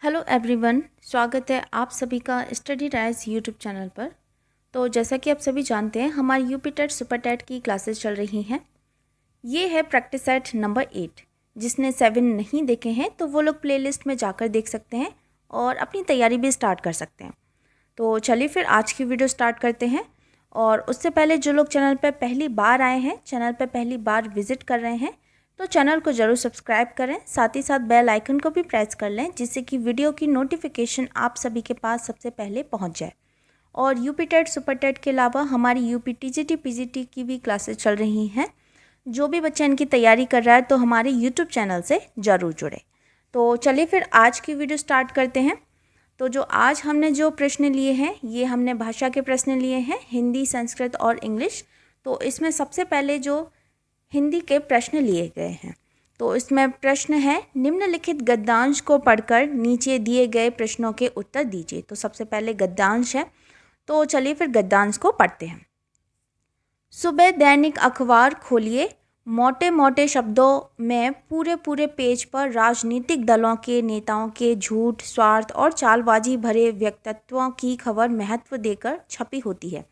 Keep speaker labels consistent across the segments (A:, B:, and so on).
A: Hello everyone, स्वागत है आप सभी का स्टडी राइज यूट्यूब चैनल पर। तो जैसा कि आप सभी जानते हैं, हमारी यूपी टेट सुपर टेट की क्लासेस चल रही हैं। ये है प्रैक्टिस सेट नंबर 8। जिसने 7 नहीं देखे हैं तो वो लोग प्लेलिस्ट में जाकर देख सकते हैं और अपनी तैयारी भी स्टार्ट कर सकते हैं। तो चलिए फिर आज की वीडियो स्टार्ट करते हैं। और उससे पहले जो लोग चैनल पर पहली बार आए हैं, चैनल पर पहली बार विजिट कर रहे हैं, तो चैनल को ज़रूर सब्सक्राइब करें, साथ ही साथ बेल आइकन को भी प्रेस कर लें, जिससे कि वीडियो की नोटिफिकेशन आप सभी के पास सबसे पहले पहुंच जाए। और यूपी टेट सुपर टेट के अलावा हमारी यूपी टीजीटी पीजीटी की भी क्लासेस चल रही हैं। जो भी बच्चा इनकी तैयारी कर रहा है तो हमारे यूट्यूब चैनल से ज़रूर जुड़े। तो चलिए फिर आज की वीडियो स्टार्ट करते हैं। तो जो आज हमने जो प्रश्न लिए हैं, ये हमने भाषा के प्रश्न लिए हैं, हिंदी, संस्कृत और इंग्लिश। तो इसमें सबसे पहले जो हिंदी के प्रश्न लिए गए हैं, तो इसमें प्रश्न है, निम्नलिखित गद्यांश को पढ़कर नीचे दिए गए प्रश्नों के उत्तर दीजिए। तो सबसे पहले गद्यांश है, तो चलिए फिर गद्यांश को पढ़ते हैं। सुबह दैनिक अखबार खोलिए, मोटे मोटे शब्दों में पूरे पूरे पेज पर राजनीतिक दलों के नेताओं के झूठ, स्वार्थ और चालबाजी भरे व्यक्तित्वों की खबर महत्व देकर छपी होती है।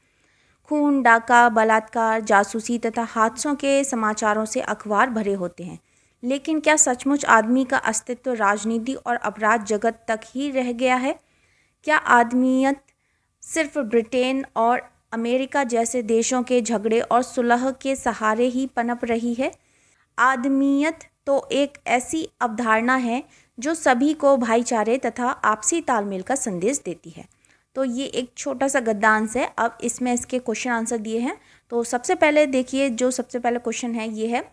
A: खून, डाका, बलात्कार, जासूसी तथा हादसों के समाचारों से अखबार भरे होते हैं। लेकिन क्या सचमुच आदमी का अस्तित्व राजनीति और अपराध जगत तक ही रह गया है? क्या आदमियत सिर्फ ब्रिटेन और अमेरिका जैसे देशों के झगड़े और सुलह के सहारे ही पनप रही है? आदमियत तो एक ऐसी अवधारणा है जो सभी को भाईचारे तथा आपसी तालमेल का संदेश देती है। तो ये एक छोटा सा गद्यांश है। अब इसमें इसके क्वेश्चन आंसर दिए हैं। तो सबसे पहले देखिए, जो सबसे पहले क्वेश्चन है ये है,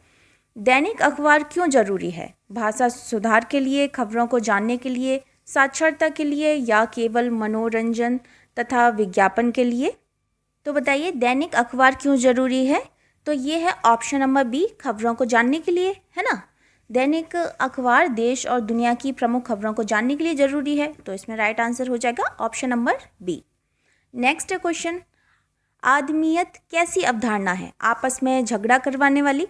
A: दैनिक अखबार क्यों जरूरी है? भाषा सुधार के लिए, खबरों को जानने के लिए, साक्षरता के लिए या केवल मनोरंजन तथा विज्ञापन के लिए? तो बताइए, दैनिक अखबार क्यों जरूरी है? तो ये है ऑप्शन नंबर बी, खबरों को जानने के लिए, है ना। दैनिक अखबार देश और दुनिया की प्रमुख खबरों को जानने के लिए ज़रूरी है। तो इसमें राइट आंसर हो जाएगा option number B. Next question, आदमियत कैसी अवधारणा है? आपस में झगड़ा करवाने वाली,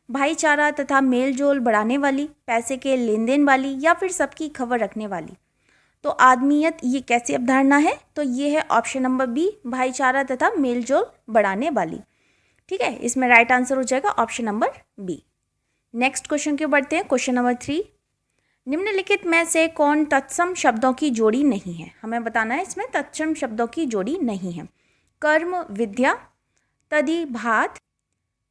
A: भाईचारा तथा मेलजोल बढ़ाने वाली, पैसे के लेन देन वाली या फिर सबकी खबर रखने वाली? तो आदमियत ये कैसी अवधारणा है? तो ये है ऑप्शन नंबर बी, भाईचारा तथा मेलजोल बढ़ाने वाली। ठीक है, इसमें राइट आंसर हो जाएगा option number B. Next question के बढ़ते हैं। क्वेश्चन नंबर 3, निम्नलिखित में से कौन तत्सम शब्दों की जोड़ी नहीं है? हमें बताना है इसमें तत्सम शब्दों की जोड़ी नहीं है। कर्म, विद्या, तदि, भात,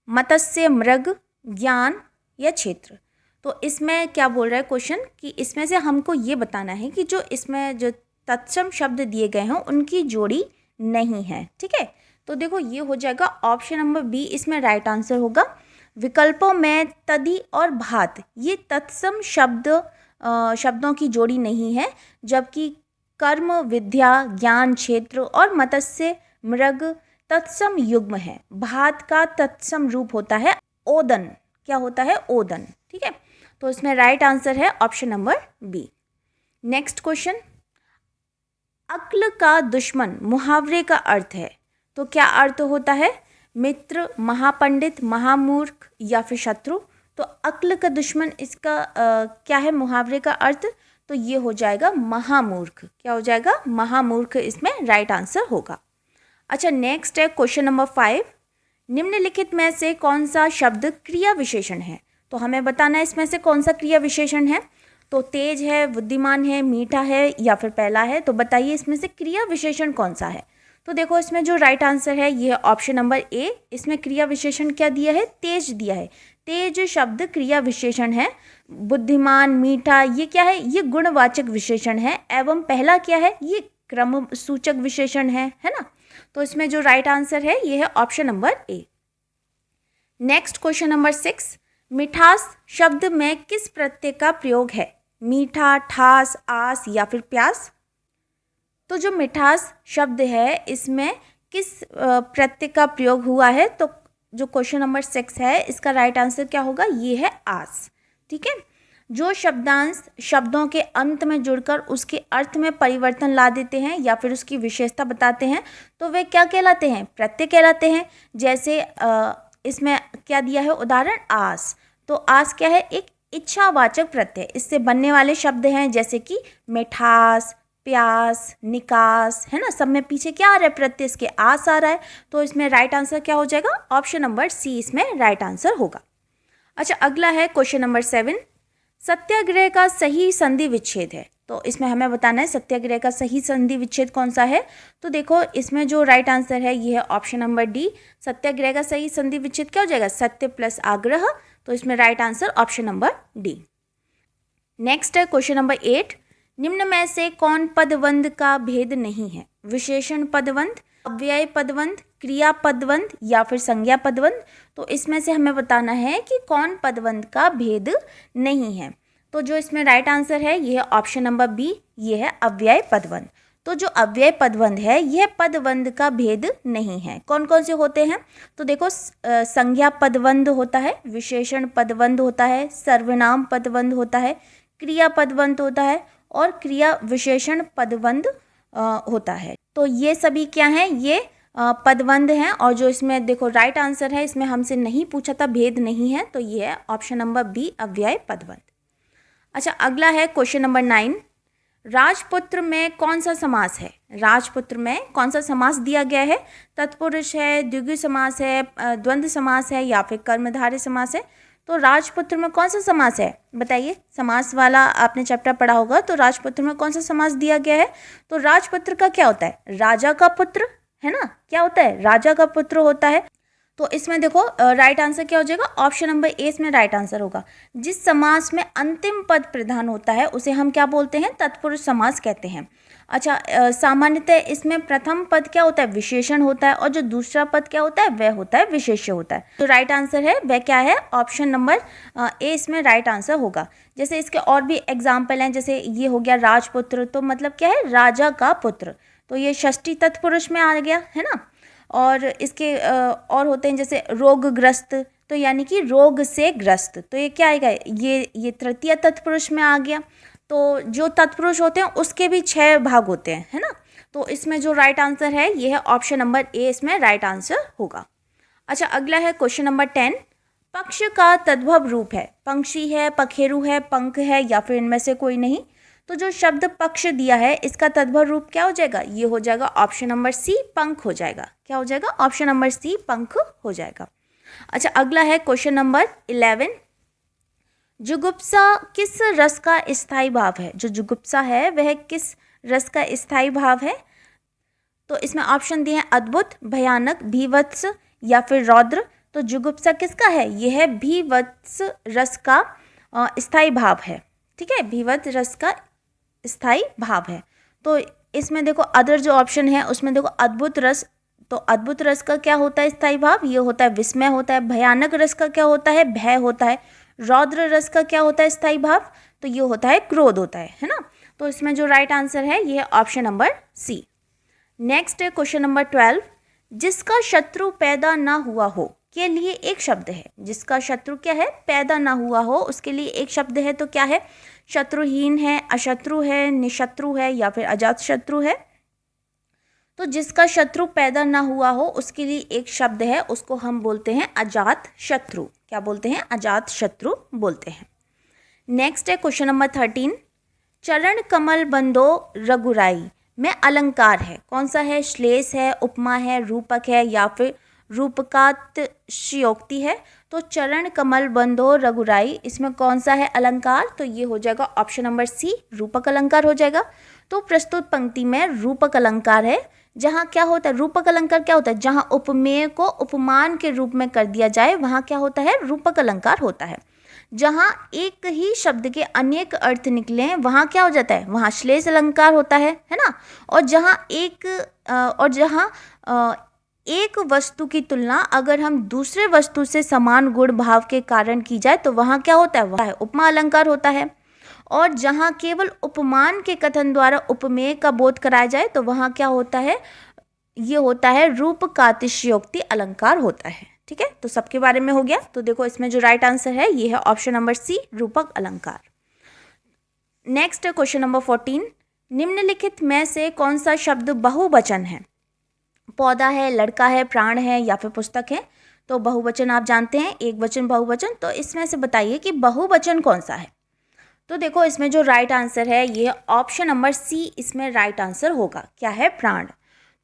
A: मत्स्य, मृग, ज्ञान या क्षेत्र? तो इसमें क्या बोल रहा है क्वेश्चन कि इसमें से हमको ये बताना है कि जो इसमें जो तत्सम शब्द दिए गए हैं उनकी जोड़ी नहीं है। ठीक है, तो देखो ये हो जाएगा ऑप्शन नंबर बी, इसमें राइट आंसर होगा। विकल्पों में तदि और भात ये तत्सम शब्दों की जोड़ी नहीं है, जबकि कर्म, विद्या, ज्ञान, क्षेत्र और मत्स्य, मृग तत्सम युग्म है। भात का तत्सम रूप होता है ओदन। क्या होता है? ओदन। ठीक है, तो इसमें राइट आंसर है option number B. Next question, अक्ल का दुश्मन मुहावरे का अर्थ है। तो क्या अर्थ होता है? मित्र, महापंडित, महामूर्ख या फिर शत्रु? तो अक्ल का दुश्मन इसका क्या है मुहावरे का अर्थ? तो ये हो जाएगा महामूर्ख। क्या हो जाएगा? महामूर्ख इसमें राइट आंसर होगा। अच्छा, नेक्स्ट है क्वेश्चन नंबर 5, निम्नलिखित में से कौन सा शब्द क्रिया विशेषण है? तो हमें बताना है इसमें से कौन सा क्रिया विशेषण है। तो तेज है, बुद्धिमान है, मीठा है या फिर पहला है? तो बताइए इसमें से क्रिया विशेषण कौन सा है। तो देखो इसमें जो राइट आंसर है ये है ऑप्शन नंबर ए। इसमें क्रिया विशेषण क्या दिया है? तेज दिया है। तेज शब्द क्रिया विशेषण है। बुद्धिमान, मीठा ये क्या है? ये गुणवाचक विशेषण है। एवं पहला क्या है? ये क्रम सूचक विशेषण है ना। तो इसमें जो राइट आंसर है ये है option number A. Next question number 6, मिठास शब्द में किस प्रत्यय का प्रयोग है? मीठा, ठास, आस या फिर प्यास? तो जो मिठास शब्द है इसमें किस प्रत्यय का प्रयोग हुआ है? तो जो क्वेश्चन नंबर 6 है इसका राइट आंसर क्या होगा? ये है आस। ठीक है, जो शब्दांश शब्दों के अंत में जुड़कर उसके अर्थ में परिवर्तन ला देते हैं या फिर उसकी विशेषता बताते हैं तो वे क्या कहलाते हैं? प्रत्यय कहलाते हैं। जैसे इसमें क्या दिया है उदाहरण? आस। तो आस क्या है? एक इच्छावाचक प्रत्यय इससे बनने वाले शब्द हैं, जैसे कि मिठास, प्यास, निकास, है ना। सब में पीछे क्या आ रहा है, प्रत्यय इसके आस आ रहा है, तो इसमें राइट आंसर क्या हो जाएगा, ऑप्शन नंबर सी इसमें राइट आंसर होगा। अच्छा, अगला है क्वेश्चन नंबर 7, सत्याग्रह का सही संधि विच्छेद है। तो इसमें हमें बताना है सत्याग्रह का सही संधि विच्छेद कौन सा है। तो देखो इसमें जो राइट आंसर है ये है ऑप्शन नंबर डी। सत्याग्रह का सही संधि विच्छेद क्या हो जाएगा, सत्य प्लस आग्रह। तो इसमें right answer option number D. Next है क्वेश्चन नंबर 8, निम्न में से कौन पदबंध का भेद नहीं है, विशेषण पदबंध, अव्यय पदबंध, क्रिया पदबंध या फिर संज्ञा पदबंध। तो इसमें से हमें बताना है कि कौन पदबंध का भेद नहीं है। तो जो इसमें राइट आंसर है ये है ऑप्शन नंबर बी, ये है अव्यय पदबंध। तो जो अव्यय पदबंध है यह पदबंध का भेद नहीं है। कौन कौन से होते हैं, तो देखो संज्ञा पदबंध होता है, विशेषण पदबंध होता है, सर्वनाम पदबंध होता है, क्रिया पदबंध होता है और क्रिया विशेषण पदबंध होता है। तो ये सभी क्या हैं, ये पदबंध हैं। और जो इसमें देखो राइट आंसर है, इसमें हमसे नहीं पूछा था, भेद नहीं है, तो ये है ऑप्शन नंबर बी, अव्यय पदबंध। अच्छा, अगला है क्वेश्चन नंबर 9, राजपुत्र में कौन सा समास है, राजपुत्र में कौन सा समास दिया गया है, तत्पुरुष है, द्विगु समास है, द्वंद्व समास है या फिर कर्मधारय समास है। तो राजपुत्र में कौन सा समास है, बताइए। समास वाला आपने चैप्टर पढ़ा होगा, तो राजपुत्र में कौन सा समास दिया गया है। तो राजपुत्र का क्या होता है, राजा का पुत्र, है ना, क्या होता है, राजा का पुत्र होता है। तो इसमें देखो राइट आंसर क्या हो जाएगा, ऑप्शन नंबर ए इसमें राइट आंसर होगा। जिस समास में अंतिम पद प्रधान होता है उसे हम क्या बोलते हैं, तत्पुरुष समास कहते हैं। अच्छा, सामान्यतः इसमें प्रथम पद क्या होता है, विशेषण होता है, और जो दूसरा पद क्या होता है, वह होता है विशेष्य होता है। तो राइट आंसर है वह क्या है, ऑप्शन नंबर ए इसमें राइट आंसर होगा। जैसे इसके और भी एग्जाम्पल हैं, जैसे ये हो गया राजपुत्र, तो मतलब क्या है, राजा का पुत्र, तो ये षष्ठी तत्पुरुष में आ गया, है ना। और इसके और होते हैं जैसे रोगग्रस्त, तो यानी कि रोग से ग्रस्त, तो ये क्या आएगा, ये तृतीय तत्पुरुष में आ गया। तो जो तत्पुरुष होते हैं उसके भी 6 भाग होते हैं, है ना। तो इसमें जो राइट आंसर है ये है ऑप्शन नंबर ए इसमें राइट आंसर होगा। अच्छा, अगला है क्वेश्चन नंबर 10, पक्ष का तद्भव रूप है, पंक्षी है, पखेरु है, पंख है या फिर इनमें से कोई नहीं। तो जो शब्द पक्ष दिया है इसका तद्भव रूप क्या हो जाएगा, ये हो जाएगा ऑप्शन नंबर सी, पंख हो जाएगा। क्या हो जाएगा, ऑप्शन नंबर सी, पंख हो जाएगा। अच्छा, अगला है क्वेश्चन नंबर 11, जुगुप्सा किस रस का स्थायी भाव है, जो जुगुप्सा है वह किस रस का स्थायी भाव है। तो इसमें ऑप्शन दिए हैं अद्भुत, भयानक, भीवत्स या फिर रौद्र। तो जुगुप्सा किसका है, यह है भीवत्स रस का स्थायी भाव है, ठीक है, भीवत्स रस का स्थायी भाव है। तो इसमें देखो अदर जो ऑप्शन है उसमें देखो अद्भुत रस, तो अद्भुत रस का क्या होता है स्थायी भाव, ये होता है विस्मय होता है। भयानक रस का क्या होता है, भय होता है। रौद्र रस का क्या होता है स्थायी भाव, तो ये होता है क्रोध होता है ना। तो इसमें जो राइट आंसर है ये है ऑप्शन नंबर सी। नेक्स्ट है क्वेश्चन नंबर 12, जिसका शत्रु पैदा ना हुआ हो के लिए एक शब्द है, जिसका शत्रु क्या है, पैदा ना हुआ हो, उसके लिए एक शब्द है। तो क्या है, शत्रुहीन है, अशत्रु है, निशत्रु है या फिर अजात शत्रु है। तो जिसका शत्रु पैदा ना हुआ हो उसके लिए एक शब्द है, उसको हम बोलते हैं अजात शत्रु। क्या बोलते हैं, अजात शत्रु बोलते हैं। नेक्स्ट है क्वेश्चन नंबर 13, चरण कमल बंदो रघुराई में अलंकार है, कौन सा है, श्लेष है, उपमा है, रूपक है या फिर रूपकातिशयोक्ति है। तो चरण कमल बंदो रघुराई, इसमें कौन सा है अलंकार, तो ये हो जाएगा ऑप्शन नंबर सी, रूपक अलंकार हो जाएगा। तो प्रस्तुत पंक्ति में रूपक अलंकार है, जहाँ क्या होता है, रूपक अलंकार क्या होता है, जहाँ उपमेय को उपमान के रूप में कर दिया जाए वहाँ क्या होता है, रूपक अलंकार होता है। जहाँ एक ही शब्द के अनेक अर्थ निकले वहाँ क्या हो जाता है, वहाँ श्लेष अलंकार होता है ना। और जहाँ एक वस्तु की तुलना अगर हम दूसरे वस्तु से समान गुण भाव के कारण की जाए तो वहाँ क्या होता है, वह उपमा अलंकार होता है। और जहाँ केवल उपमान के कथन द्वारा उपमेय का बोध कराया जाए तो वहाँ क्या होता है, ये होता है रूपकातिशयोक्ति अलंकार होता है। ठीक है, तो सबके बारे में हो गया। तो देखो इसमें जो राइट आंसर है ये है ऑप्शन नंबर सी, रूपक अलंकार। नेक्स्ट क्वेश्चन नंबर 14, निम्नलिखित में से कौन सा शब्द बहुवचन है, पौधा है, लड़का है, प्राण है या फिर पुस्तक है। तो बहुवचन आप जानते हैं, एक वचन बहुवचन। तो इसमें से बताइए कि बहुवचन कौन सा है। तो देखो इसमें जो राइट आंसर है ये ऑप्शन नंबर सी इसमें राइट आंसर होगा। क्या है? प्राण।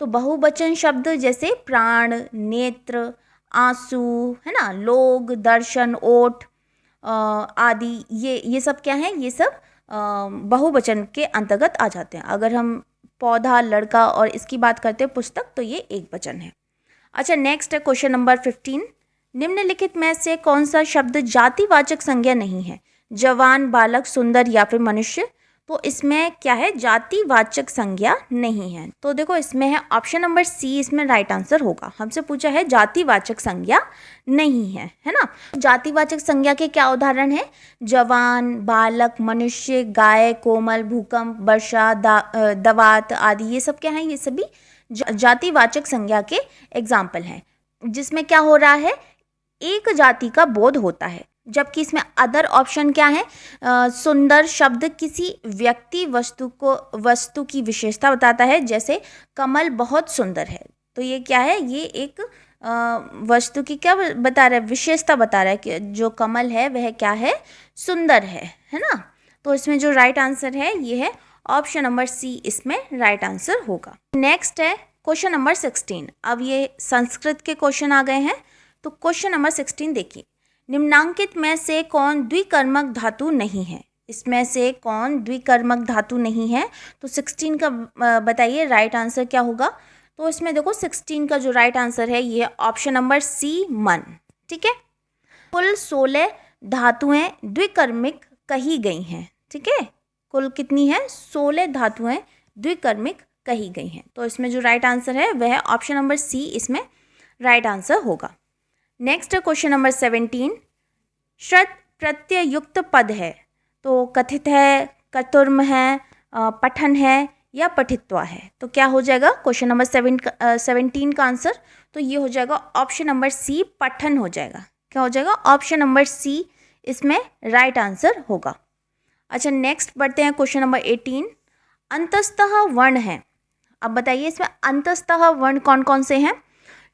A: तो बहुवचन शब्द जैसे प्राण, नेत्र, आंसू, है ना, लोग, दर्शन, ओठ आदि, ये सब क्या है? ये सब बहुवचन के अंतर्गत आ जाते हैं। अगर हम पौधा, लड़का और इसकी बात करते हैं पुस्तक, तो ये एक वचन है। अच्छा, नेक्स्ट है क्वेश्चन नंबर 15। निम्नलिखित में से कौन सा शब्द जातिवाचक संज्ञा नहीं है? जवान, बालक, सुंदर या फिर मनुष्य। तो इसमें क्या है? जातिवाचक संज्ञा नहीं है। तो देखो इसमें है ऑप्शन नंबर सी इसमें राइट आंसर होगा। हमसे पूछा है जातिवाचक संज्ञा नहीं है ना। जातिवाचक संज्ञा के क्या उदाहरण है? जवान, बालक, मनुष्य, गाय, कोमल, भूकंप, वर्षा, दवात आदि, ये सब क्या है? ये सभी जातिवाचक संज्ञा के एग्जाम्पल हैं, जिसमें क्या हो रहा है? एक जाति का बोध होता है। जबकि इसमें अदर ऑप्शन क्या है? सुंदर शब्द किसी व्यक्ति, वस्तु की विशेषता बताता है। जैसे कमल बहुत सुंदर है, तो ये क्या है? ये एक वस्तु की क्या बता रहा है? विशेषता बता रहा है कि जो कमल है वह क्या है? सुंदर है ना। तो इसमें जो राइट आंसर है ये है ऑप्शन नंबर सी इसमें राइट आंसर होगा। नेक्स्ट है क्वेश्चन नंबर 16। अब ये संस्कृत के क्वेश्चन आ गए हैं। तो क्वेश्चन नंबर 16 देखिए, निम्नांकित में से कौन द्विकर्मक धातु नहीं है? इसमें से कौन द्विकर्मक धातु नहीं है? तो 16 का बताइए राइट आंसर क्या होगा। तो इसमें देखो 16 का जो राइट आंसर है ये ऑप्शन नंबर सी, मन। ठीक है। कुल 16 धातुएं द्विकर्मिक कही गई हैं। ठीक है, कुल कितनी है? 16 धातुएं द्विकर्मिक कही गई हैं। तो इसमें जो राइट आंसर है वह ऑप्शन नंबर सी इसमें राइट आंसर होगा। नेक्स्ट है क्वेश्चन नंबर 17। शत प्रत्यय युक्त पद है, तो कथित है, कतुर्म है, पठन है या पठित्वा है। तो क्या हो जाएगा क्वेश्चन नंबर 17 का आंसर? तो ये हो जाएगा ऑप्शन नंबर सी, पठन हो जाएगा। क्या हो जाएगा? ऑप्शन नंबर सी इसमें राइट आंसर होगा। अच्छा, नेक्स्ट बढ़ते हैं क्वेश्चन नंबर 18। अंतस्तः वर्ण है। अब बताइए इसमें अंतस्तः वर्ण कौन कौन से हैं?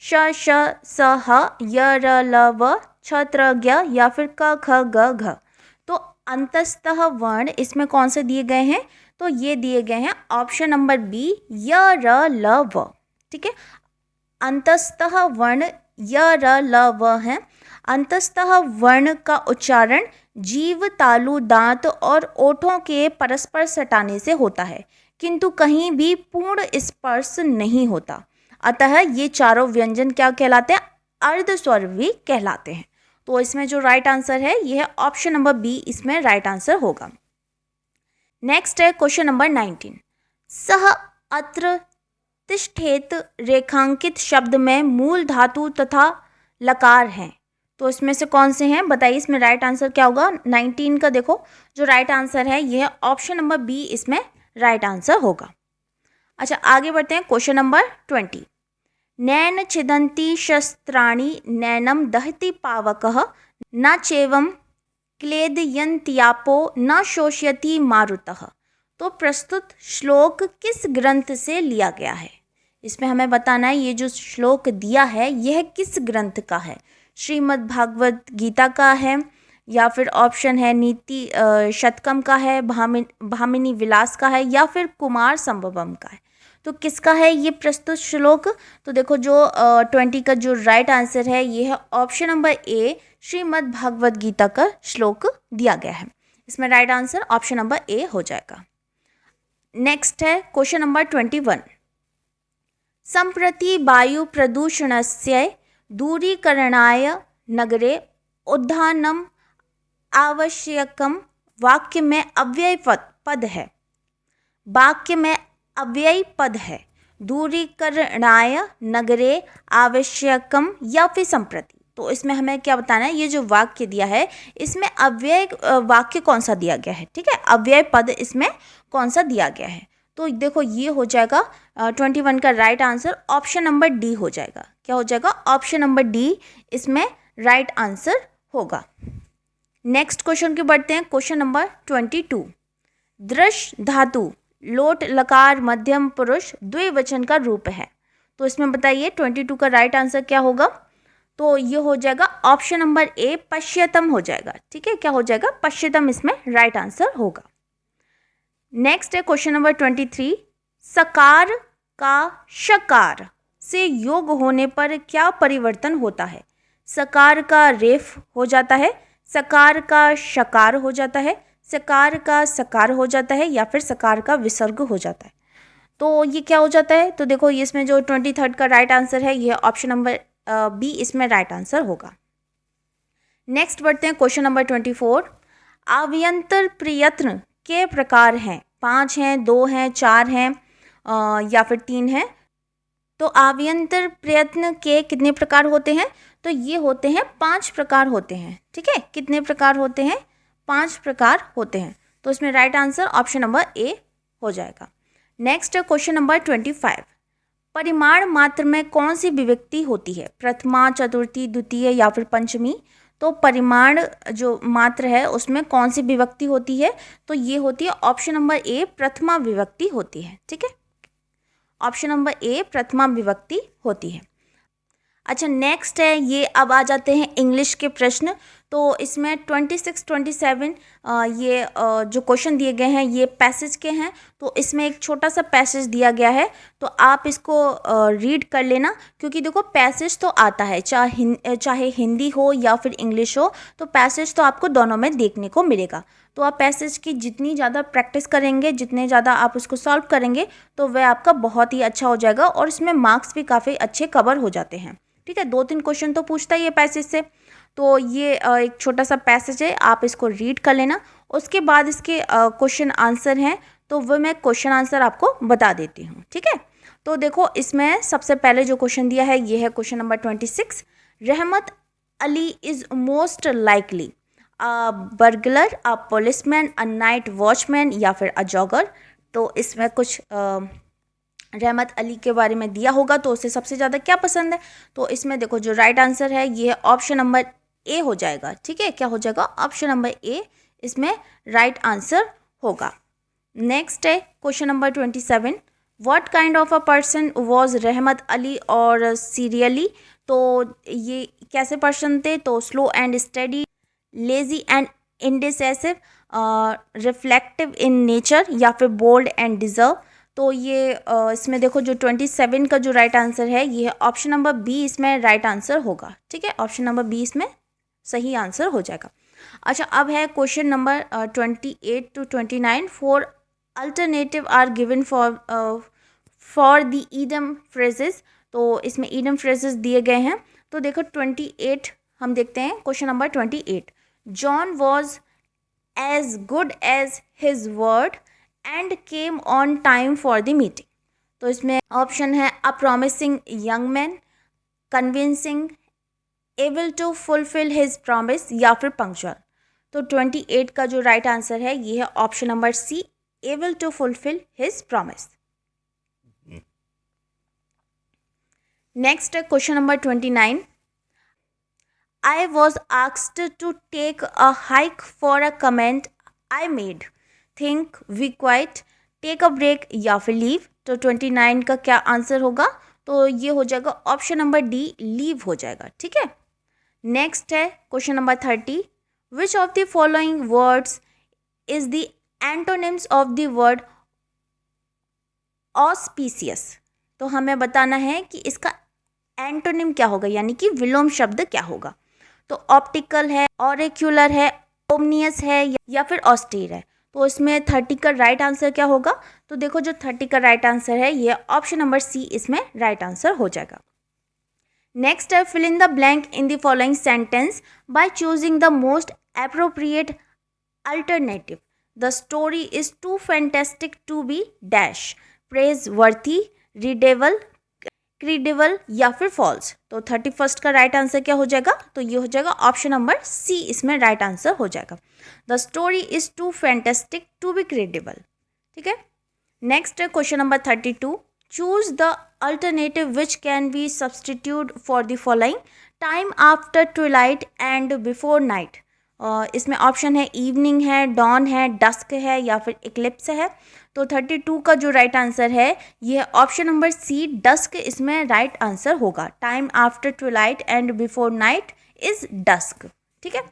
A: श, श, स, ह, य, र, ल, व, छ, त्र, ज्ञ या फिर क, ख, ग, घ। तो अंतस्तः वर्ण इसमें कौन से दिए गए हैं? तो ये दिए गए हैं ऑप्शन नंबर बी, य, र, ल, व। ठीक है, अंतस्तः वर्ण य, र, ल, व है। अंतस्तः वर्ण का उच्चारण जीभ, तालु, दांत और ओठों के परस्पर सटाने से होता है, किंतु कहीं भी पूर्ण स्पर्श नहीं होता। अतः ये चारों व्यंजन क्या कहलाते हैं? अर्धस्वरवी कहलाते हैं। तो इसमें जो राइट आंसर है ये है ऑप्शन नंबर बी इसमें राइट आंसर होगा। नेक्स्ट है क्वेश्चन नंबर 19। सह अत्र तिष्ठेत रेखांकित शब्द में मूल धातु तथा लकार हैं। तो इसमें से कौन से हैं? बताइए इसमें राइट आंसर क्या होगा। 19 का देखो जो राइट आंसर है ये है ऑप्शन नंबर बी इसमें राइट आंसर होगा। अच्छा, आगे बढ़ते हैं क्वेश्चन नंबर 20। नैन छिदन्ति शस्त्राणि नैनम दहति पावकः न चैवं क्लेदयन्त्यापो न शोषयति मारुतः। तो प्रस्तुत श्लोक किस ग्रंथ से लिया गया है? इसमें हमें बताना है ये जो श्लोक दिया है यह किस ग्रंथ का है? श्रीमद् भागवत गीता का है या फिर ऑप्शन है नीति शतकम का है, भामिनी विलास का है या फिर कुमार संभवम का है। तो किसका है ये प्रस्तुत श्लोक? तो देखो जो 20 का जो राइट आंसर है ये है option number A, Shrimad Bhagavat Gita का श्लोक दिया गया है। इसमें right answer option number A हो जाएगा। नेक्स्ट है क्वेश्चन नंबर 21। संप्रति वायु प्रदूषणस्य दूरीकरणाय नगरे उद्यानम आवश्यकम वाक्य में अव्यय पद है। वाक्य में अव्ययी पद है। दूरीकरणाय नगरे आवश्यकम या फिर संप्रति। तो इसमें हमें क्या बताना है? ये जो वाक्य दिया है इसमें अव्यय वाक्य कौन सा दिया गया है? ठीक है, अव्यय पद इसमें कौन सा दिया गया है? तो देखो ये हो जाएगा 21 का right answer option number D हो जाएगा। क्या हो जाएगा? ऑप्शन नंबर डी इसमें राइट आंसर होगा। नेक्स्ट क्वेश्चन की बढ़ते हैं क्वेश्चन नंबर 22। दृश धातु लोट लकार मध्यम पुरुष द्विवचन का रूप है। तो इसमें बताइए 22 का राइट आंसर क्या होगा? तो ये हो जाएगा ऑप्शन नंबर ए पश्यतम हो जाएगा। ठीक है, क्या हो जाएगा? पश्यतम इसमें राइट आंसर होगा। नेक्स्ट है क्वेश्चन नंबर 23, सकार का शकार से योग होने पर क्या परिवर्तन होता है? सकार का रेफ हो जाता है, सकार का शकार हो जाता है, सकार का सकार हो जाता है, या फिर सकार का विसर्ग हो जाता है। तो ये क्या हो जाता है? तो देखो ये इसमें जो 23 का राइट आंसर है ये ऑप्शन नंबर बी इसमें राइट आंसर होगा। नेक्स्ट बढ़ते हैं क्वेश्चन नंबर 24, अव्यंतर प्रयत्न के प्रकार हैं? 5 हैं, 2 हैं, 4 हैं या फिर 3 हैं। तो अव्यंतर प्रयत्न के कितने प्रकार होते हैं? तो ये होते हैं 5 प्रकार होते हैं। ठीक है, कितने प्रकार होते हैं? 5 प्रकार होते हैं। तो इसमें right answer option number A हो जाएगा। नेक्स्ट है क्वेश्चन नंबर 25, परिमाण मात्र में कौन सी विभक्ति होती है? प्रथमा, चतुर्थी, द्वितीय या फिर पंचमी। तो परिमाण जो मात्र है उसमें कौन सी विभक्ति होती है? तो ये होती है ऑप्शन नंबर ए प्रथमा विभक्ति होती है। ठीक है, ऑप्शन नंबर ए प्रथमा विभक्ति होती है। अच्छा, नेक्स्ट है ये, अब आ जाते हैं इंग्लिश के प्रश्न। तो इसमें 26, 27 ये जो क्वेश्चन दिए गए हैं ये पैसेज के हैं। तो इसमें एक छोटा सा पैसेज दिया गया है, तो आप इसको रीड कर लेना, क्योंकि देखो पैसेज तो आता है चाहे हिंदी हो या फिर इंग्लिश हो, तो पैसेज तो आपको दोनों में देखने को मिलेगा। तो आप पैसेज की जितनी ज़्यादा प्रैक्टिस करेंगे, जितने ज़्यादा आप उसको सॉल्व करेंगे, तो वह आपका बहुत ही अच्छा हो जाएगा और इसमें मार्क्स भी काफ़ी अच्छे कवर हो जाते हैं। ठीक है, 2-3 क्वेश्चन तो पूछता ही है पैसेज से। तो ये एक छोटा सा पैसेज है, आप इसको रीड कर लेना। उसके बाद इसके क्वेश्चन आंसर हैं, तो वो मैं क्वेश्चन आंसर आपको बता देती हूँ। ठीक है, तो देखो इसमें सबसे पहले जो क्वेश्चन दिया है ये है क्वेश्चन नंबर 26, रहमत Ali is most likely a burglar, a policeman, a night watchman या फिर अ जॉगर। तो इसमें कुछ रहमत अली के बारे में दिया होगा, तो उसे सबसे ज़्यादा क्या पसंद है? तो इसमें देखो जो राइट आंसर है ये ऑप्शन नंबर ए हो जाएगा। ठीक है, क्या हो जाएगा? ऑप्शन नंबर ए इसमें राइट आंसर होगा। नेक्स्ट है question number 27, what kind of a person was रहमत अली और सीरियली। तो ये कैसे पर्सन थे? तो slow and study, lazy and indecisive, reflective in nature या फिर बोल्ड एंड डिजर्व। तो ये इसमें देखो जो 27 का जो राइट आंसर है ये है ऑप्शन नंबर बी इसमें राइट आंसर होगा। ठीक है, ऑप्शन नंबर बी इसमें सही आंसर हो जाएगा। अच्छा, अब है question number 28 to 29, 4 alternative are given for the idiom phrases. तो इसमें ईडम फ्रेजेस दिए गए हैं। तो देखो 28 हम देखते हैं, question number 28, John was as good as his word and came on time for the meeting. तो इसमें ऑप्शन है a promising young man, convincing, able to fulfil his promise या फिर पंक्चुअल। तो 28 का जो राइट आंसर है ये है option number C, able to fulfil his promise. Next है question number 29, I was asked to take a hike for a comment I made. Think, be quiet, take a break या फिर leave. तो 29 का क्या answer होगा? तो ये हो जाएगा ऑप्शन नंबर डी, लीव हो जाएगा। ठीक है, नेक्स्ट है question number 30, which of the following words is the antonyms of the word auspicious. तो हमें बताना है कि इसका एंटोनिम क्या होगा, यानी कि विलोम शब्द क्या होगा। तो ऑप्टिकल है, ऑरिक्यूलर है, ओमनियस है या फिर ऑस्टेर है। तो इसमें 30 का राइट आंसर क्या होगा? तो देखो जो 30 का राइट आंसर है ये ऑप्शन नंबर सी इसमें राइट आंसर हो जाएगा। नेक्स्ट है fill in the blank in the following sentence by choosing the most appropriate alternative. The story is too fantastic to be dash, praise worthy, readable, credible या फिर false. तो 31 का right answer क्या हो जाएगा? तो ये हो जाएगा ऑप्शन नंबर सी इसमें राइट आंसर हो जाएगा। The story is too fantastic to be credible. ठीक है, नेक्स्ट है question number 32, choose the alternative which can be substitute for the following, time after twilight and before night. इसमें option है evening है, dawn है, dusk है या फिर इक्लिप्स है। तो 32 का जो राइट आंसर है ये ऑप्शन नंबर सी, डस्क इसमें राइट आंसर होगा। Time after twilight and before night is dusk. ठीक है,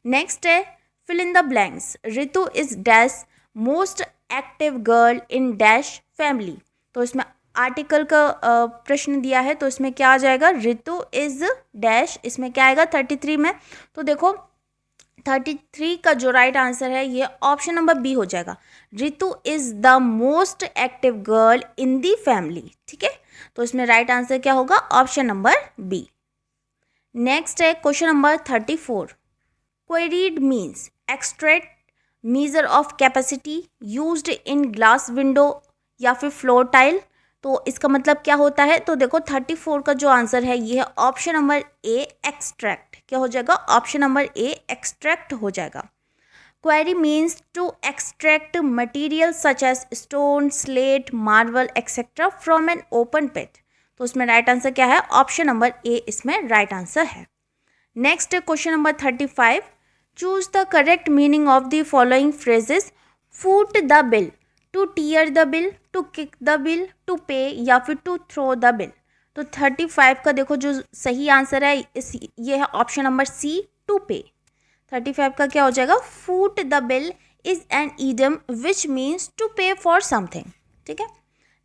A: नेक्स्ट है fill in the blanks. Ritu is dash most active girl in dash family. तो इसमें आर्टिकल का प्रश्न दिया है, तो इसमें क्या आ जाएगा, रितु इज डैश, इसमें क्या आएगा 33 में। तो देखो 33 का जो राइट आंसर है ये ऑप्शन नंबर बी हो जाएगा। Ritu is the most active girl in the family. ठीक है, तो इसमें राइट आंसर क्या होगा, ऑप्शन नंबर बी। नेक्स्ट है question number 34। Quarried means extract measure of capacity used in glass window या फिर फ्लोर टाइल। तो इसका मतलब क्या होता है, तो देखो 34 का जो आंसर है ये है ऑप्शन नंबर ए, एक्सट्रैक्ट। क्या हो जाएगा, ऑप्शन नंबर ए, एक्सट्रैक्ट हो जाएगा। Quarry means to extract material such as stone, slate, marble etcetera from an open pit. तो उसमें राइट आंसर क्या है, ऑप्शन नंबर ए इसमें राइट आंसर है। Next question number 35। Choose the correct meaning of the following phrases. Foot the bill, to tear the bill, to kick the bill, to pay या फिर to throw the bill. तो 35 का देखो जो सही answer है ये है ऑप्शन नंबर सी, टू पे। 35 का क्या हो जाएगा, foot the bill is an idiom which means to pay for something. ठीक है,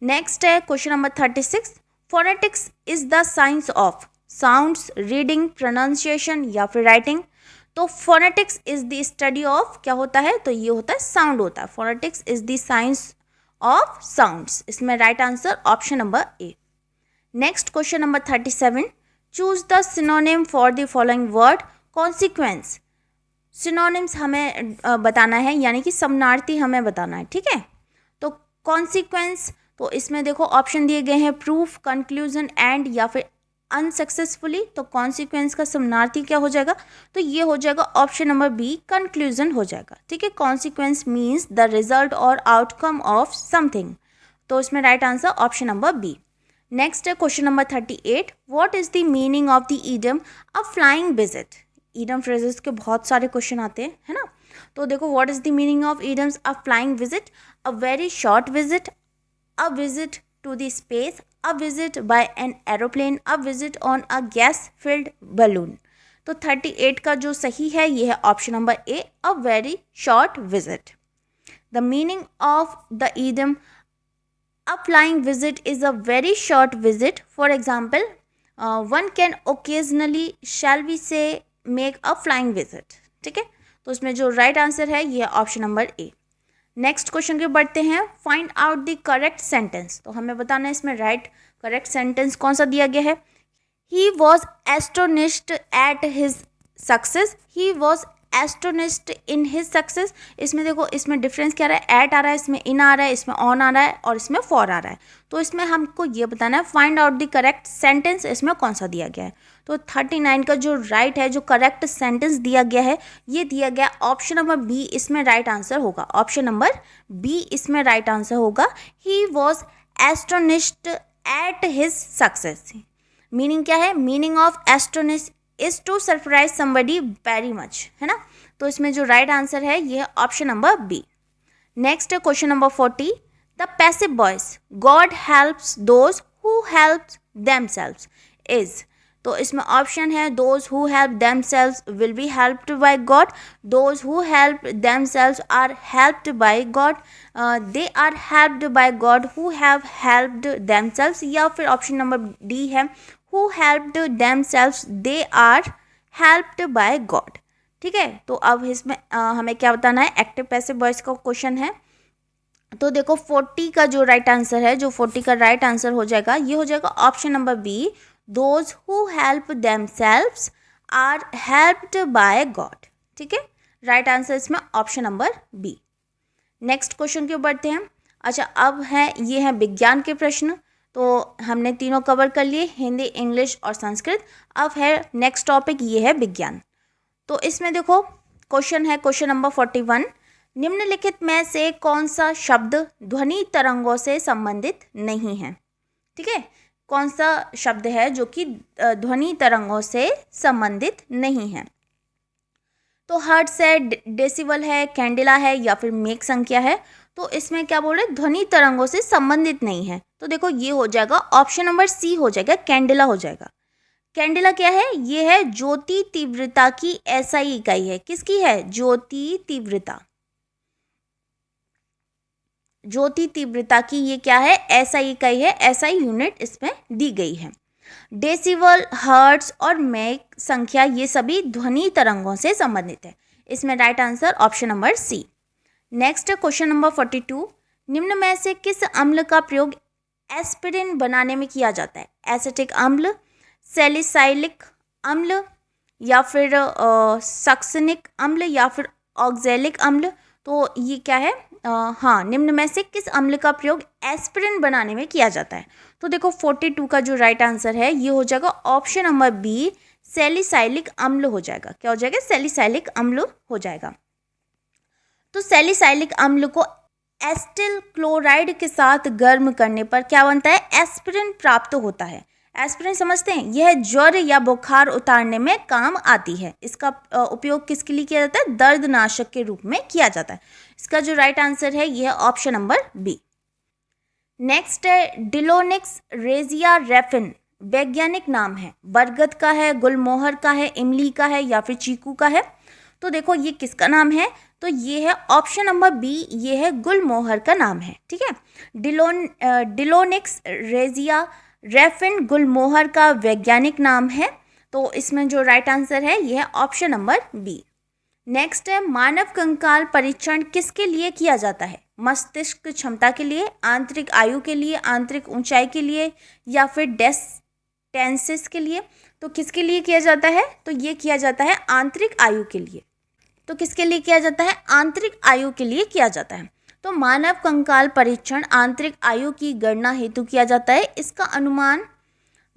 A: नेक्स्ट है question number 36। Phonetics is the science of sounds, reading, pronunciation या फिर राइटिंग। तो phonetics is the study of, क्या होता है, तो ये होता है साउंड होता है। Phonetics is the science of sounds, इसमें right answer option number A. Next question number 37। Choose the synonym for the following word. Consequence, synonyms हमें बताना है, यानी कि समानार्थी हमें बताना है। ठीक है, तो कॉन्सिक्वेंस, तो इसमें देखो ऑप्शन दिए गए हैं प्रूफ, कंक्लूजन, एंड या फिर अनसक्सेसफुली। तो कॉन्सिक्वेंस का समानार्थी क्या हो जाएगा, तो ये हो जाएगा ऑप्शन नंबर बी, कंक्लूजन हो जाएगा। ठीक है, कॉन्सिक्वेंस मीन्स द रिजल्ट और आउटकम ऑफ समथिंग। तो इसमें right answer option number B. Next है question number 38। What is the meaning of the idiom a flying visit. Idiom phrases के बहुत सारे क्वेश्चन आते हैं, है ना। तो देखो what is the meaning of idioms a flying visit, a very short visit, a visit to the space, a visit by an aeroplane, a visit on a gas filled balloon। तो 38 का जो सही है ये है option number A, a very short visit। The meaning of the idiom a flying visit is a very short visit। For example, one can occasionally, shall we say, make a flying visit। ठीक है, तो उसमें जो right answer है ये है option number A. Next question के बढ़ते हैं। Find out the correct sentence. तो हमें बताना है इसमें राइट करेक्ट सेंटेंस कौन सा दिया गया है। ही was astonished at his success, he was astonished in his success. इसमें देखो इसमें डिफरेंस क्या आ रहा है, एट आ रहा है, इसमें इन आ रहा है, इसमें ऑन आ रहा है और इसमें फॉर आ रहा है। तो इसमें हमको ये बताना है find out the correct sentence, इसमें कौन सा दिया गया है। तो 39 का जो राइट है, जो करेक्ट सेंटेंस दिया गया है, ये दिया गया ऑप्शन नंबर बी, इसमें राइट आंसर होगा। ऑप्शन नंबर बी इसमें राइट आंसर होगा। He was astonished at his success. Meaning क्या है, meaning of astonish is to surprise somebody very much, है ना। तो इसमें जो राइट आंसर है ये है ऑप्शन नंबर बी। नेक्स्ट है question number 40। The passive voice God helps those who helps themselves is. तो इसमें ऑप्शन है those who help themselves will be helped by God, those who help themselves are helped by God, they are helped by God who have helped themselves, या फिर option number D है who helped themselves they are helped by God. ठीक है, तो अब इसमें हमें क्या बताना है, एक्टिव पैसिव वॉइस का क्वेश्चन है। तो देखो 40 का जो राइट आंसर है, जो 40 का राइट आंसर हो जाएगा ये हो जाएगा option number B, those who help themselves are helped by God. ठीक है, राइट आंसर इसमें option number B. Next question की ओर बढ़ते हैं। अच्छा, अब है ये है विज्ञान के प्रश्न। तो हमने तीनों कवर कर लिए, हिंदी, इंग्लिश और संस्कृत। अब है नेक्स्ट टॉपिक, ये है विज्ञान। तो इसमें देखो क्वेश्चन है क्वेश्चन नंबर 41। निम्नलिखित में से कौन सा शब्द ध्वनि तरंगों से संबंधित नहीं है। ठीक है, कौन सा शब्द है जो कि ध्वनि तरंगों से संबंधित नहीं है। तो हर्ट्ज है, डेसिबल है, कैंडेला है या फिर मेक संख्या है। तो इसमें क्या बोल रहे हैं, ध्वनि तरंगों से संबंधित नहीं है। तो देखो ये हो जाएगा ऑप्शन नंबर सी हो जाएगा, कैंडेला हो जाएगा। कैंडेला क्या है, ये है ज्योति तीव्रता की एसआई इकाई है। किसकी है, ज्योति तीव्रता, ज्योति तीव्रता की ये क्या है, एसआई इकाई है, एसआई यूनिट इसमें दी गई है। डेसिबल, हर्ट्ज और मैक संख्या ये सभी ध्वनि तरंगों से संबंधित है। इसमें right answer option number C. Next question number 42, निम्न में से किस अम्ल का प्रयोग एस्पिरिन बनाने में किया जाता है? एसिटिक अम्ल, सैलिसाइलिक अम्ल या फिर सक्सिनिक अम्ल या फिर ऑक्जेलिक अम्ल। तो ये क्या है, हाँ, निम्न में से किस अम्ल का प्रयोग एस्पिरिन बनाने में किया जाता है? तो देखो 42 का जो राइट आंसर है ये हो जाएगा ऑप्शन नंबर बी, सैलिसाइलिक अम्ल हो जाएगा। क्या हो जाएगा, सैलिसाइलिक अम्ल हो जाएगा। तो सैलिसाइलिक अम्ल को एस्टिल क्लोराइड के साथ गर्म करने पर क्या बनता है, एस्पिरिन प्राप्त होता है। एस्पिरिन समझते हैं, यह ज्वर या बुखार उतारने में काम आती है। इसका उपयोग किसके लिए किया जाता है, दर्दनाशक के रूप में किया जाता है। इसका जो राइट आंसर है यह ऑप्शन नंबर बी। नेक्स्ट है डिलोनिक्स रेजिया रेफिन, वैज्ञानिक नाम है, बरगद का है, गुलमोहर का है, इमली का है या फिर चीकू का है। तो देखो ये किसका नाम है, तो ये है ऑप्शन नंबर बी, ये है गुलमोहर का नाम है। ठीक है, डिलोनिक्स रेजिया रेफिन गुलमोहर का वैज्ञानिक नाम है। तो इसमें जो राइट आंसर है यह है ऑप्शन नंबर बी। नेक्स्ट है मानव कंकाल परीक्षण किसके लिए किया जाता है? मस्तिष्क क्षमता के लिए, आंतरिक आयु के लिए, आंतरिक ऊंचाई के लिए या फिर टेंसिस के लिए। तो किसके लिए किया जाता है, तो ये किया जाता है आंतरिक आयु के लिए। तो किसके लिए किया जाता है, आंतरिक आयु के लिए किया जाता है। तो मानव कंकाल परीक्षण आंतरिक आयु की गणना हेतु किया जाता है। इसका अनुमान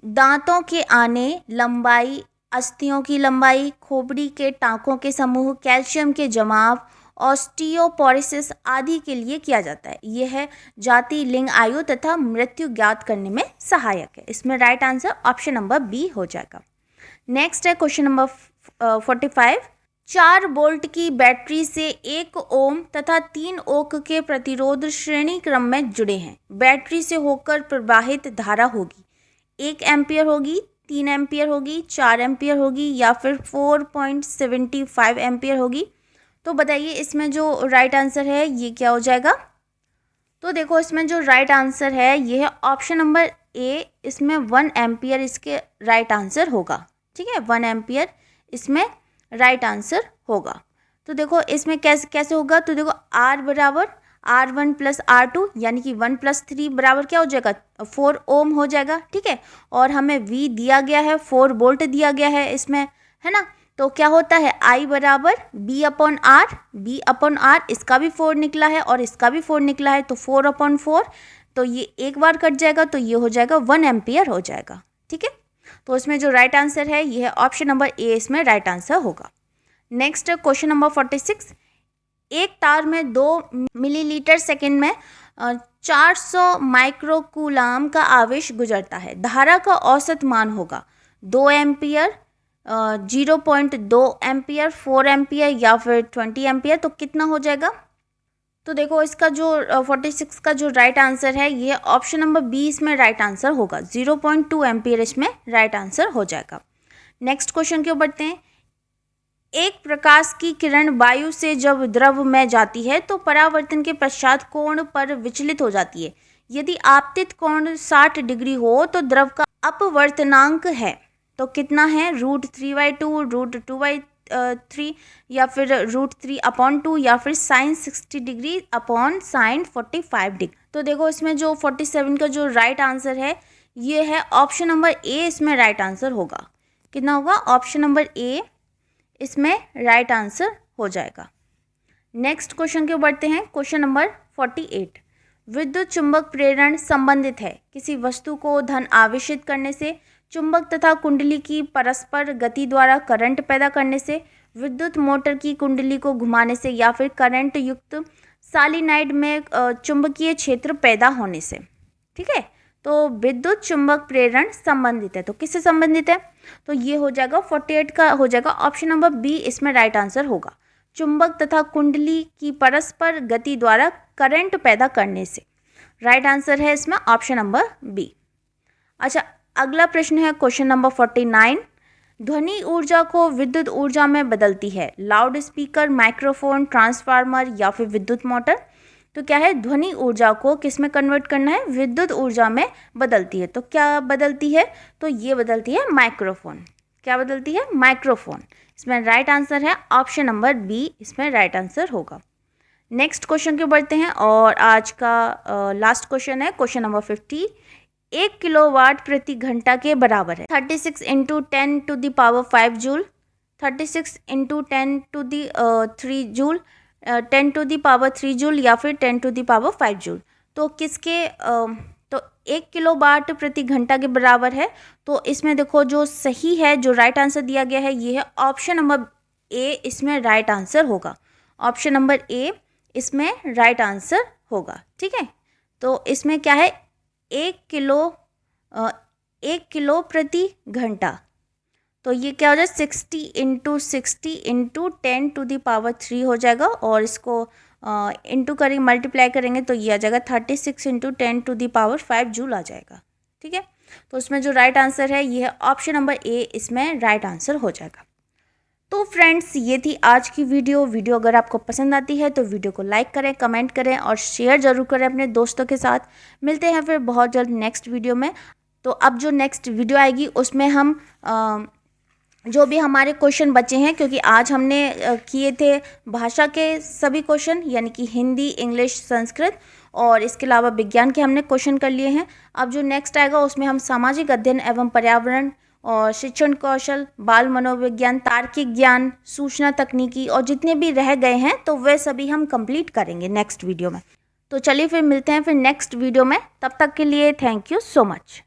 A: दांतों के आने, लंबाई, अस्थियों की लंबाई, खोपड़ी के टाँकों के समूह, कैल्शियम के जमाव, ऑस्टियोपोरोसिस आदि के लिए किया जाता है। यह है जाति, लिंग, आयु तथा मृत्यु ज्ञात करने में सहायक है। इसमें right answer option number B हो जाएगा। नेक्स्ट है क्वेश्चन नंबर 45, 4 वोल्ट की बैटरी से 1 ओम तथा 3 ओक के प्रतिरोध श्रेणी क्रम में जुड़े हैं। बैटरी से होकर प्रवाहित धारा होगी 1 एम्पियर होगी, 3 एम्पियर होगी, 4 एम्पियर होगी या फिर 4.75 एम्पियर होगी। तो बताइए इसमें जो राइट आंसर है ये क्या हो जाएगा? तो देखो इसमें जो राइट आंसर है ये है ऑप्शन नंबर ए, इसमें 1 एम्पियर इसके राइट आंसर होगा। ठीक है, 1 एम्पियर इसमें राइट आंसर होगा। तो देखो इसमें कैसे होगा, तो देखो R बराबर R1 प्लस R2 यानी कि 1 प्लस 3 बराबर क्या हो जाएगा, 4 ओम हो जाएगा। ठीक है, और हमें V दिया गया है, 4 वोल्ट दिया गया है इसमें, है ना। तो क्या होता है I बराबर B/R, इसका भी 4 निकला है और इसका भी 4 निकला है, तो 4/4, तो ये एक बार कट जाएगा तो ये हो जाएगा 1 एम्पियर हो जाएगा। ठीक है, तो इसमें जो राइट आंसर है ये है ऑप्शन नंबर ए, इसमें राइट आंसर होगा। नेक्स्ट क्वेश्चन नंबर 46, एक तार में 2 मिलीलीटर सेकेंड में 400 माइक्रोकूलाम का आवेश गुजरता है। धारा का औसत मान होगा 2 एम्पियर, 0.2 एम्पियर, 4 एम्पियर या फिर 20 एम्पियर। तो कितना हो जाएगा? तो देखो इसका जो 46 का जो राइट आंसर है ये ऑप्शन नंबर बी, इसमें राइट आंसर होगा। 0.2 एम्पियर इसमें राइट आंसर हो जाएगा। नेक्स्ट क्वेश्चन क्यों बढ़ते हैं। एक प्रकाश की किरण वायु से जब द्रव में जाती है तो परावर्तन के पश्चात कोण पर विचलित हो जाती है। यदि आपतित कोण 60 डिग्री हो तो द्रव का अपवर्तनांक है, तो कितना है, √3/2, √2/3 या फिर √3/2 या फिर sin 60 degree upon sin 45 degree. तो देखो इसमें जो 47 का जो राइट आंसर है ये है ऑप्शन नंबर ए, इसमें राइट आंसर होगा। कितना होगा, ऑप्शन नंबर ए इसमें राइट आंसर हो जाएगा। नेक्स्ट क्वेश्चन क्यों बढ़ते हैं। क्वेश्चन नंबर 48, विद्युत चुंबक प्रेरण संबंधित है किसी वस्तु को धन आवेशित करने से, चुंबक तथा कुंडली की परस्पर गति द्वारा करंट पैदा करने से, विद्युत मोटर की कुंडली को घुमाने से या फिर करंट युक्त सॉलिनॉइड में चुंबकीय क्षेत्र पैदा होने से। ठीक है, तो विद्युत चुंबक प्रेरण संबंधित है, तो किससे संबंधित है, तो ये हो जाएगा 48 का हो जाएगा ऑप्शन नंबर बी, इसमें राइट आंसर होगा। चुंबक तथा कुंडली की परस्पर गति द्वारा करंट पैदा करने से, राइट आंसर है इसमें ऑप्शन नंबर बी। अच्छा, अगला प्रश्न है क्वेश्चन नंबर 49। ध्वनि ऊर्जा को विद्युत ऊर्जा में बदलती है लाउड स्पीकर, माइक्रोफोन, ट्रांसफार्मर या फिर विद्युत मोटर। तो क्या है, ध्वनि ऊर्जा को किस में कन्वर्ट करना है, विद्युत ऊर्जा में बदलती है। तो क्या बदलती है, तो ये बदलती है माइक्रोफोन। क्या बदलती है, माइक्रोफोन। इसमें राइट आंसर है ऑप्शन नंबर बी, इसमें राइट आंसर होगा। नेक्स्ट क्वेश्चन के बढ़ते हैं और आज का लास्ट क्वेश्चन है क्वेश्चन नंबर 50। 1 किलोवाट प्रति घंटा के बराबर है 36 into 10 to the power 5 joule, 36 into 10 to the 3 joule, 10 to the power 3 joule या फिर 10 टू द पावर 5 जूल। तो किसके तो 1 किलोवाट प्रति घंटा के बराबर है। तो इसमें देखो जो सही है, जो राइट आंसर दिया गया है ये है ऑप्शन नंबर ए, इसमें राइट आंसर होगा। ऑप्शन नंबर ए इसमें राइट आंसर होगा। ठीक है, तो इसमें क्या है, 1 किलो प्रति घंटा। तो ये क्या हो जाए, 60 into 60 into 10 to the power 3 हो जाएगा और इसको इंटू करेंगे, मल्टीप्लाई करेंगे तो ये आ जाएगा 36 into 10 to the power 5 joule आ जाएगा। ठीक है, तो इसमें जो राइट आंसर है ये है ऑप्शन नंबर ए, इसमें राइट आंसर हो जाएगा। तो फ्रेंड्स, ये थी आज की वीडियो अगर आपको पसंद आती है तो वीडियो को लाइक करें, कमेंट करें और शेयर ज़रूर करें अपने दोस्तों के साथ। मिलते हैं फिर बहुत जल्द नेक्स्ट वीडियो में। तो अब जो नेक्स्ट वीडियो आएगी उसमें हम जो भी हमारे क्वेश्चन बचे हैं, क्योंकि आज हमने किए थे भाषा के सभी क्वेश्चन, यानी कि हिंदी, इंग्लिश, संस्कृत और इसके अलावा विज्ञान के हमने क्वेश्चन कर लिए हैं। अब जो नेक्स्ट आएगा उसमें हम सामाजिक अध्ययन एवं पर्यावरण और शिक्षण कौशल, बाल मनोविज्ञान, तार्किक ज्ञान, सूचना तकनीकी और जितने भी रह गए हैं तो वे सभी हम कंप्लीट करेंगे नेक्स्ट वीडियो में। तो चलिए फिर मिलते हैं फिर नेक्स्ट वीडियो में, तब तक के लिए थैंक यू सो मच।